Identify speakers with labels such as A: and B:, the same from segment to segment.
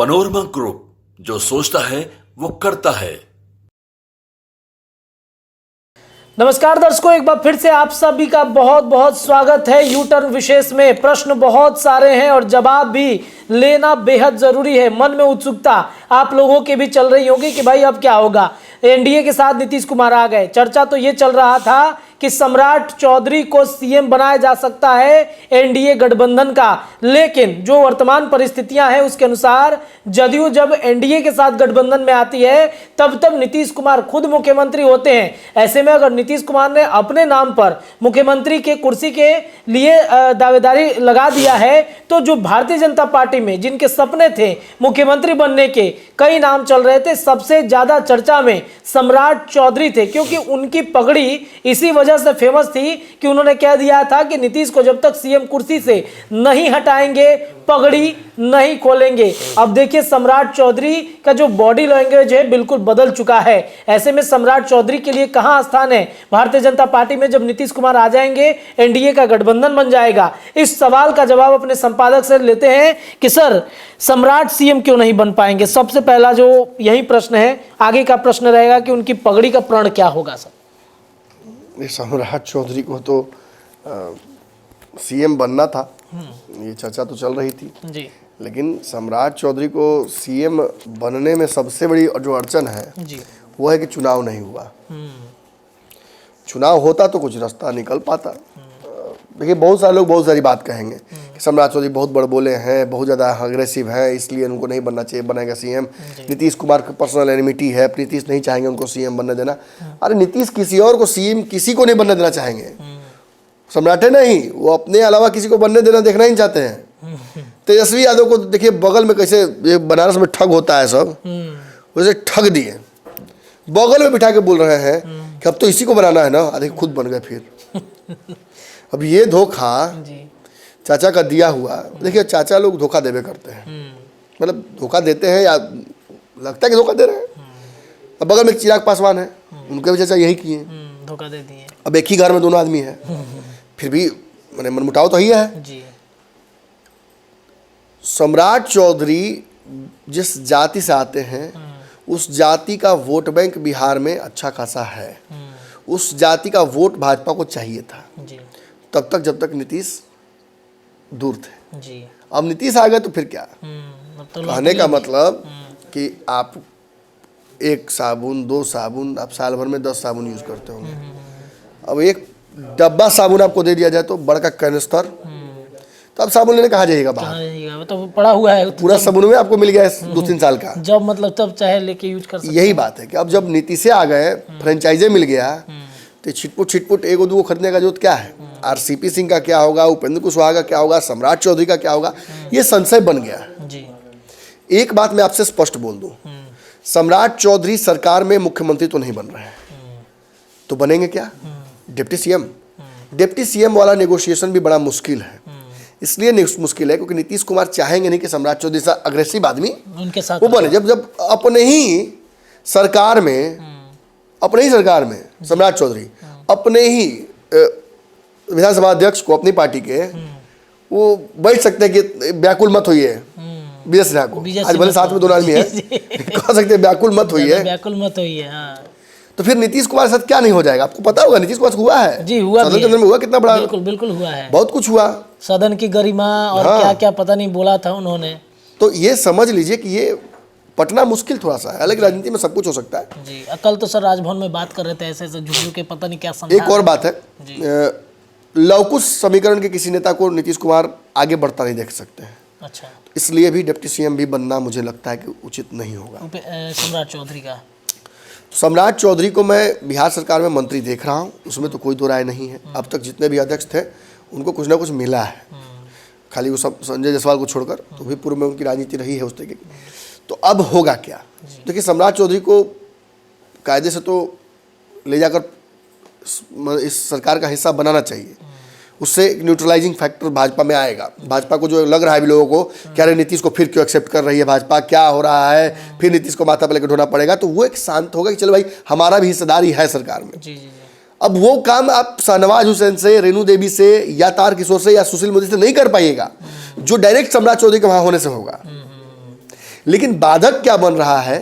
A: Panorama group, जो सोचता है वो करता है।
B: नमस्कार दर्शकों, एक बार फिर से आप सभी का बहुत बहुत स्वागत है। यू टर्न विशेष में प्रश्न बहुत सारे हैं और जवाब भी लेना बेहद जरूरी है। मन में उत्सुकता आप लोगों की भी चल रही होगी कि भाई अब क्या होगा। एनडीए के साथ नीतीश कुमार आ गए। चर्चा तो ये चल रहा था कि सम्राट चौधरी को सीएम बनाया जा सकता है एनडीए गठबंधन का, लेकिन जो वर्तमान परिस्थितियां हैं उसके अनुसार जदयू जब एनडीए के साथ गठबंधन में आती है तब नीतीश कुमार खुद मुख्यमंत्री होते हैं। ऐसे में अगर नीतीश कुमार ने अपने नाम पर मुख्यमंत्री के कुर्सी के लिए दावेदारी लगा दिया है तो जो भारतीय जनता पार्टी में जिनके सपने थे मुख्यमंत्री बनने के, कई नाम चल रहे थे, सबसे ज्यादा चर्चा में सम्राट चौधरी थे, क्योंकि उनकी पगड़ी इसी वजह से फेमस थी कि उन्होंने कह दिया था कि नीतीश को जब तक सीएम कुर्सी से नहीं हटाएंगे पगड़ी नहीं खोलेंगे। अब देखिए सम्राट चौधरी का जो बॉडी लैंग्वेज है बिल्कुल बदल चुका है। ऐसे में सम्राट चौधरी के लिए कहां स्थान है भारतीय जनता पार्टी में जब नीतीश कुमार आ जाएंगे, एनडीए का गठबंधन बन जाएगा? इस सवाल का जवाब अपने संपादक से लेते हैं कि सर सम्राट सीएम क्यों नहीं बन पाएंगे। सबसे पहला जो यही प्रश्न है, आगे का प्रश्न रहेगा कि उनकी पगड़ी का प्रण क्या होगा। सर
C: सम्राट चौधरी को तो सीएम बनना था, ये चर्चा तो चल रही थी
B: जी,
C: लेकिन सम्राट चौधरी को सीएम बनने में सबसे बड़ी जो अड़चन है
B: जी,
C: वो है कि चुनाव नहीं हुआ। चुनाव होता तो कुछ रास्ता निकल पाता। देखिए बहुत सारे लोग बहुत सारी बात कहेंगे कि सम्राट चौधरी बहुत बड़बोले हैं, बहुत ज़्यादा अग्रेसिव है, इसलिए उनको नहीं बनना चाहिए, बनेगा सीएम। नीतीश कुमार का पर्सनल एनिमिटी है, नीतीश नहीं चाहेंगे उनको सीएम बनने देना। अरे नीतीश किसी और को सीएम किसी को नहीं बनने देना चाहेंगे, सम्राट है नहीं, वो अपने अलावा किसी को बनने देना देखना ही चाहते हैं। तेजस्वी यादव को देखिए बगल में कैसे, ये बनारस में ठग होता है सब, वैसे ठग दिए, बगल में बिठा के बोल रहे हैं कि अब तो इसी को बनाना है ना, अरे खुद बन गए फिर। अब ये धोखा चाचा का दिया हुआ, देखिए चाचा लोग धोखा देवे करते हैं, मतलब धोखा देते हैं या लगता है कि धोखा दे रहे हैं। अब बगल में चिराग पासवान है, उनके भी चाचा यही किए,
B: धोखा दे दिए।
C: अब एक ही घर में दोनों आदमी है, फिर भी मैंने मनमुटाव तो ही है
B: जी।
C: सम्राट चौधरी जिस जाति से आते हैं उस जाति का वोट बैंक बिहार में अच्छा खासा है। उस जाति का वोट भाजपा को चाहिए था
B: जी,
C: तब तक जब तक नीतीश दूर थे।
B: जी।
C: अब नीतीश आ गए तो फिर क्या,
B: अब तो
C: कहने का मतलब कि आप एक साबुन 2 साबुन आप साल भर में 10 साबुन यूज करते होंगे। अब एक डब्बा साबुन आपको दे दिया जाए तो बड़का कैनिस्टर, तो आप साबुन लेने कहाँ जाइएगा बाहर,
B: वो तो पड़ा हुआ है
C: पूरा साबुन में आपको मिल गया है 2-3 साल का,
B: जब मतलब तब चाहे लेके यूज कर सकते।
C: यही बात है कि अब जब नीतीश से आ गए, फ्रेंचाइजे मिल गया, तो छिटपुट एगो दूगो खरीदने का जरूरत क्या है। आरसीपी सिंह का क्या होगा, उपेंद्र कुशवाहा का क्या होगा, सम्राट चौधरी का क्या होगा, ये संशय बन गया
B: जी।
C: एक बात मैं आपसे स्पष्ट बोल दूं, सम्राट चौधरी सरकार में मुख्यमंत्री तो नहीं बन रहे हैं, तो बनेंगे क्या, डिप्टी सीएम। डिप्टी सीएम वाला नेगोशिएशन भी बड़ा मुश्किल है। इसलिए मुश्किल है क्योंकि नीतीश कुमार चाहेंगे नहीं कि सम्राट चौधरी सा अग्रेसिव आदमी
B: उनके साथ
C: वो बने। जब अपने ही सरकार में सम्राट चौधरी अपने ही विधानसभा अध्यक्ष को, अपनी पार्टी के, वो बैठ सकते हैं कि व्याकुल मत होइए विजय सिन्हा को, आज भले साथ में दोनों आदमी है, कह सकते हैं व्याकुल मत होइए।
B: हाँ।
C: तो फिर नीतीश कुमार के साथ क्या नहीं हो जाएगा। आपको पता होगा नीतीश कुमार हुआ है
B: जी, हुआ
C: सदन के अंदर में, हुआ कितना बड़ा,
B: बिल्कुल हुआ है,
C: बहुत कुछ हुआ,
B: सदन की गरिमा और क्या क्या पता नहीं बोला था उन्होंने।
C: तो ये समझ लीजिए कि ये पटना मुश्किल थोड़ा सा है। हालांकि राजनीति में सब कुछ हो सकता है
B: जी। कल तो सर राजभवन में बात कर रहे थे ऐसे झुझू के पता नहीं क्या समझा।
C: एक और बात है, लवकुश समीकरण के किसी नेता को नीतीश कुमार आगे बढ़ता नहीं देख सकते हैं।
B: अच्छा,
C: इसलिए भी डिप्टी सीएम भी बनना मुझे लगता है कि उचित नहीं होगा
B: सम्राट चौधरी का।
C: सम्राट चौधरी को मैं बिहार सरकार में मंत्री देख रहा हूँ, उसमें तो कोई दो राय नहीं है। अब तक जितने भी अध्यक्ष थे उनको कुछ ना कुछ मिला है, खाली वो सब संजय जायसवाल को छोड़कर, तो भी पूर्व में उनकी राजनीति रही है उस तरीके की। तो अब होगा क्या, देखिए सम्राट चौधरी को कायदे से तो ले जाकर इस सरकार का हिस्सा बनाना चाहिए, उससे एक न्यूट्रलाइजिंग फैक्टर भाजपा में आएगा। भाजपा को जो लग रहा है भी लोगों को कि अरे नीतीश को फिर क्यों एक्सेप्ट कर रही है भाजपा, क्या हो रहा है, फिर नीतीश को माथा पर लेकर ढोना पड़ेगा, तो वो एक शांत होगा कि चलो भाई हमारा भी हिस्सेदारी है सरकार में।
B: जी।
C: अब वो काम आप शाहनवाज हुसैन से, रेणु देवी से, या तार किशोर से, या सुशील मोदी से नहीं कर पाइएगा, जो डायरेक्ट सम्राट चौधरी के वहाँ होने से होगा। लेकिन बाधक क्या बन रहा है,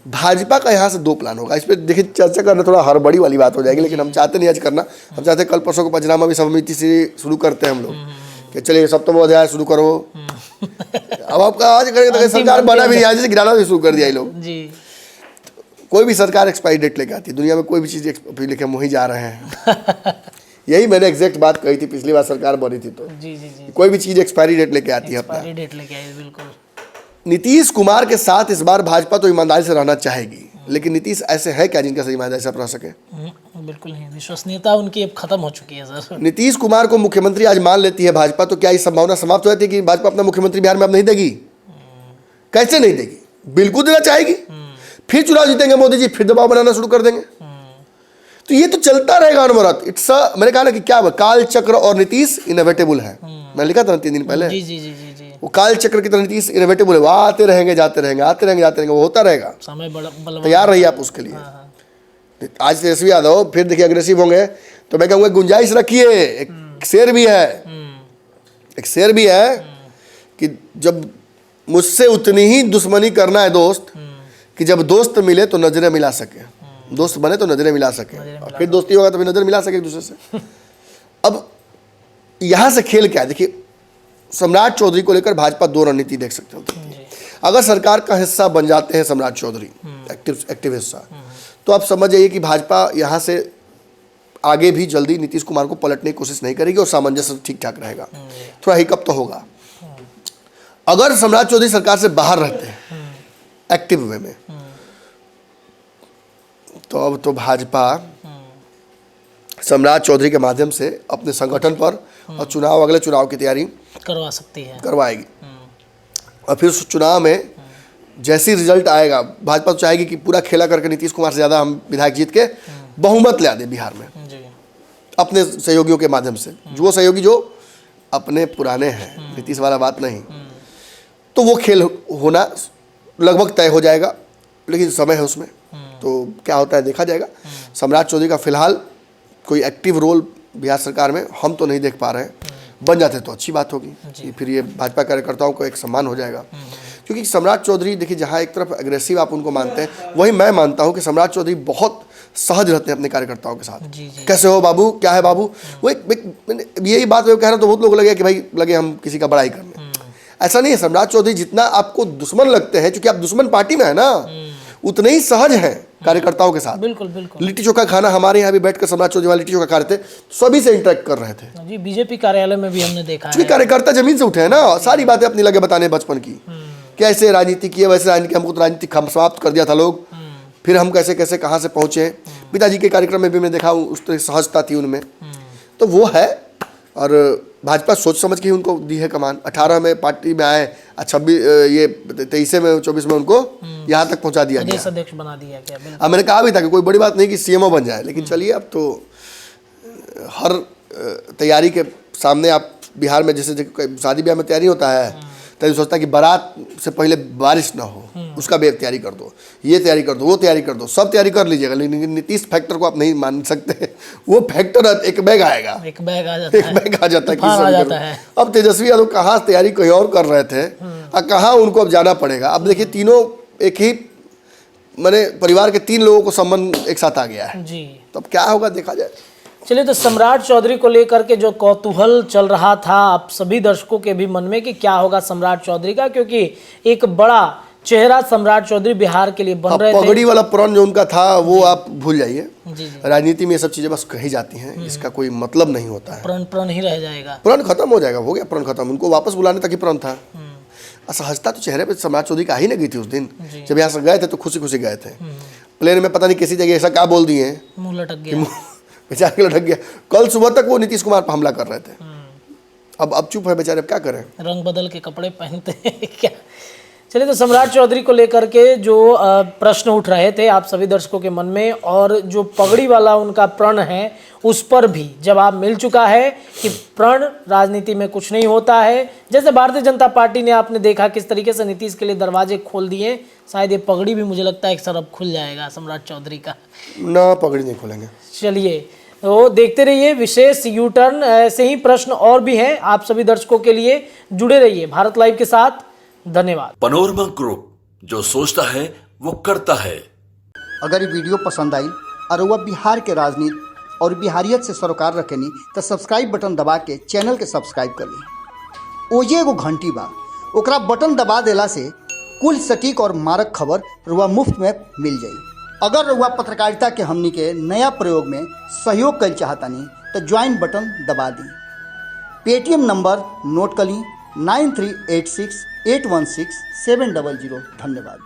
C: भाजपा का यहाँ से दो प्लान होगा। इस पर देखिए चर्चा करना थोड़ा हड़बड़ी वाली बात हो जाएगी, लेकिन हम चाहते नहीं आज करना। हम चाहते कल परसों को पंचनामा भी समिति से शुरू करते हैं हम लोग कि चलिए सप्तम अध्याय शुरू करो। अब आपका आज करेंगे तो सरकार बना भी नहीं, आज से गिराना भी शुरू कर दिया ये लोग
B: जी।
C: कोई भी सरकार एक्सपायरी डेट लेके आती है, दुनिया में कोई भी चीज़ लेके हम वहीं जा रहे हैं। यही मैंने एग्जैक्ट बात कही थी पिछली बार सरकार बनी थी तो,
B: जी जी जी,
C: कोई भी चीज़ एक्सपायरी डेट लेके आती है अपना।
B: एक्सपायरी डेट लेके आए, बिल्कुल।
C: नीतीश कुमार के साथ इस बार भाजपा तो ईमानदारी से रहना चाहेगी, लेकिन नीतीश ऐसे है क्या जिनका से ईमानदारी से रह सके?
B: बिल्कुल नहीं, विश्वसनीयता उनकी अब खत्म हो चुकी है सर।
C: नीतीश कुमार को मुख्यमंत्री आज मान लेती है भाजपा, तो क्या इस संभावना समाप्त हो जाती है कि भाजपा अपना मुख्यमंत्री बिहार में अब नहीं देगी? कैसे नहीं देगी, बिल्कुल देना चाहेगी। फिर चुनाव जीतेंगे मोदी जी, फिर दबाव बनाना शुरू कर देंगे। तो ये तो चलता रहेगा अनवरत। मैंने कहा ना कि क्या काल चक्र और नीतीश इनोवेटेबल है। मैंने लिखा था 3 दिन पहले,
B: जी जी जी जी जी,
C: वो काल चक्र की तरह नीतीश इनोवेटेबल है। वो आते रहेंगे जाते रहेंगे, आते रहेंगे जाते रहेंगे, वो होता रहेगा।
B: समय बलवान।
C: तैयार रहिए आप उसके लिए। आज तेजस्वी यादव फिर देखिए अग्रेसिव होंगे तो मैं कहूँगा गुंजाइश रखिए। एक शेर भी है, एक शेर भी है कि जब मुझसे उतनी ही दुश्मनी करना है दोस्त कि जब दोस्त मिले तो नजरें मिला सके, दोस्त बने तो नजरें मिला सके, और फिर दोस्ती होगा तो फिर नजर मिला सके एक दूसरे से। अब यहाँ से खेल क्या है देखिए, सम्राट चौधरी को लेकर भाजपा दो रणनीति देख सकते हो। अगर सरकार का हिस्सा बन जाते हैं सम्राट चौधरी, एक्टिव हिस्सा, तो आप समझ जाइए कि भाजपा यहाँ से आगे भी जल्दी नीतीश कुमार को पलटने की कोशिश नहीं करेगी और सामंजस्य ठीक ठाक रहेगा। थोड़ा हिकअप तो होगा। अगर सम्राट चौधरी सरकार से बाहर रहते हैं एक्टिव वे में, तो अब तो भाजपा सम्राट चौधरी के माध्यम से अपने संगठन पर और चुनाव, अगले चुनाव की तैयारी
B: करवा सकती है,
C: करवाएगी। और फिर उस चुनाव में जैसी रिजल्ट आएगा, भाजपा तो चाहेगी कि पूरा खेला करके नीतीश कुमार से ज़्यादा हम विधायक जीत के बहुमत ले दे बिहार में
B: जी।
C: अपने सहयोगियों के माध्यम से, जो सहयोगी जो अपने पुराने हैं, नीतीश वाला बात नहीं। तो वो खेल होना लगभग तय हो जाएगा, लेकिन समय है उसमें, तो क्या होता है देखा जाएगा। सम्राट चौधरी का फिलहाल कोई एक्टिव रोल बिहार सरकार में हम तो नहीं देख पा रहे हैं। बन जाते तो अच्छी बात होगी कि फिर ये भाजपा कार्यकर्ताओं को एक सम्मान हो जाएगा। क्योंकि सम्राट चौधरी देखिए, जहाँ एक तरफ एग्रेसिव आप उनको मानते हैं, वही मैं मानता हूँ कि सम्राट चौधरी बहुत सहज रहते हैं अपने कार्यकर्ताओं के साथ।
B: जी जी।
C: कैसे हो बाबू, क्या है बाबू, वो यही बात मैं कह रहा हूँ तो बहुत लोग लगे कि भाई लगे हम किसी का बड़ाई करने। ऐसा नहीं है। सम्राट चौधरी जितना आपको दुश्मन लगते हैं, क्योंकि आप दुश्मन पार्टी में है ना, उतने ही सहज हैं कार्यकर्ताओं के साथ।
B: बिल्कुल बिल्कुल।
C: लिट्टी चोखा खाना, हमारे यहाँ भी बैठकर सम्राट चौधरी वाले लिट्टी चोखा खा रहे थे, सभी से इंटरेक्ट कर रहे थे।
B: जी, बीजेपी कार्यालय में भी हमने देखा है।
C: कार्यकर्ता जमीन से उठे हैं ना, सारी बातें अपनी लगे बताने बचपन की, कैसे राजनीति की है, वैसे राजनीति, हमको तो राजनीति समाप्त कर दिया था लोग, फिर हम कैसे कैसे कहाँ से पहुँचे। पिताजी के कार्यक्रम में भी मैं देखा उस तरह सहजता थी उनमें, तो वो है। और भाजपा सोच समझ के ही उनको दी है कमान। 18 में पार्टी में आए, 26 ये 23 में 24 में उनको यहाँ तक पहुँचा दिया गया,
B: अध्यक्ष बना दिया गया।
C: अब मैंने कहा भी था कि कोई बड़ी बात नहीं कि सीएमओ बन जाए, लेकिन चलिए अब तो हर तैयारी के सामने आप बिहार में जैसे शादी ब्याह में तैयारी होता है, तभी सोचता है कि बारात से पहले बारिश ना हो, उसका भी तैयारी कर दो, ये तैयारी कर दो, वो तैयारी कर दो, सब तैयारी कर लीजिएगा। लेकिन नीतीश फैक्टर को आप नहीं मान सकते, वो फैक्टर एक बैग आएगा,
B: एक बैग आ जाता है,
C: एक बैग आ जाता है,
B: तूफान आ जाता है।
C: अब तेजस्वी यादव कहाँ तैयारी कहीं और कर रहे थे और कहाँ उनको अब जाना पड़ेगा। अब देखिए तीनों एक ही मैंने परिवार के 3 लोगों को संबंध एक साथ आ गया है
B: जी।
C: तो अब क्या होगा देखा जाए।
B: चलिए, तो सम्राट चौधरी को लेकर के जो कौतूहल चल रहा था आप सभी दर्शकों के भी मन में कि क्या होगा सम्राट चौधरी का, क्योंकि एक बड़ा चेहरा सम्राट चौधरी बिहार के लिए बन रहे थे।
C: पगड़ी वाला प्रण जो उनका था वो आप भूल जाइए।
B: जी।
C: राजनीति में ये सब चीजें बस कही जाती हैं, इसका कोई मतलब नहीं होता है।
B: प्रण ही रह जाएगा,
C: प्रण खत्म हो जाएगा, हो गया प्रण खत्म। उनको वापस बुलाने तक ही प्रण था। असहजता तो चेहरे पे सम्राट चौधरी का ही नहीं गई थी उस दिन, जब यहाँ से गए थे तो खुशी खुशी गए थे। प्लेन में पता नहीं किसी जगह ऐसा क्या बोल दिए,
B: मुंह लटक गया,
C: बेचारे लटक गया। कल सुबह तक वो नीतीश कुमार पर हमला कर रहे थे, अब चुप है बेचारे, अब क्या करें,
B: रंग बदल के कपड़े पहनते हैं क्या। चलिए, तो सम्राट चौधरी को लेकर के जो प्रश्न उठ रहे थे आप सभी दर्शकों के मन में, और जो पगड़ी वाला उनका प्रण है उस पर भी जवाब मिल चुका है कि प्रण राजनीति में कुछ नहीं होता है। जैसे भारतीय जनता पार्टी ने आपने देखा किस तरीके से नीतीश के लिए दरवाजे खोल दिए, शायद ये पगड़ी भी मुझे लगता है एक तरफ खुल जाएगा सम्राट चौधरी का।
C: ना, पगड़ी नहीं खोलेंगे।
B: चलिए, तो देखते रहिए विशेष यू टर्न। ऐसे ही प्रश्न और भी हैं आप सभी दर्शकों के लिए, जुड़े रहिए भारत लाइव के साथ। धन्यवाद।
A: पनोरमा ग्रुप, जो सोचता है वो करता है।
D: अगर ये वीडियो पसंद आई और वह बिहार के राजनीति और बिहारियत से सरोकार रखेनी तो सब्सक्राइब बटन दबा के चैनल के सब्सक्राइब कर ली। ओजे एगो घंटी बा, ओकरा बटन दबा देला से कुल सटीक और मारक खबर रुआ मुफ्त में मिल जाई। अगर रुआ पत्रकारिता के हमनी के नया प्रयोग में सहयोग कर चाहतानी तो ज्वाइन बटन दबा दी। पेटीएम नंबर नोट कर ली 9386816700। धन्यवाद।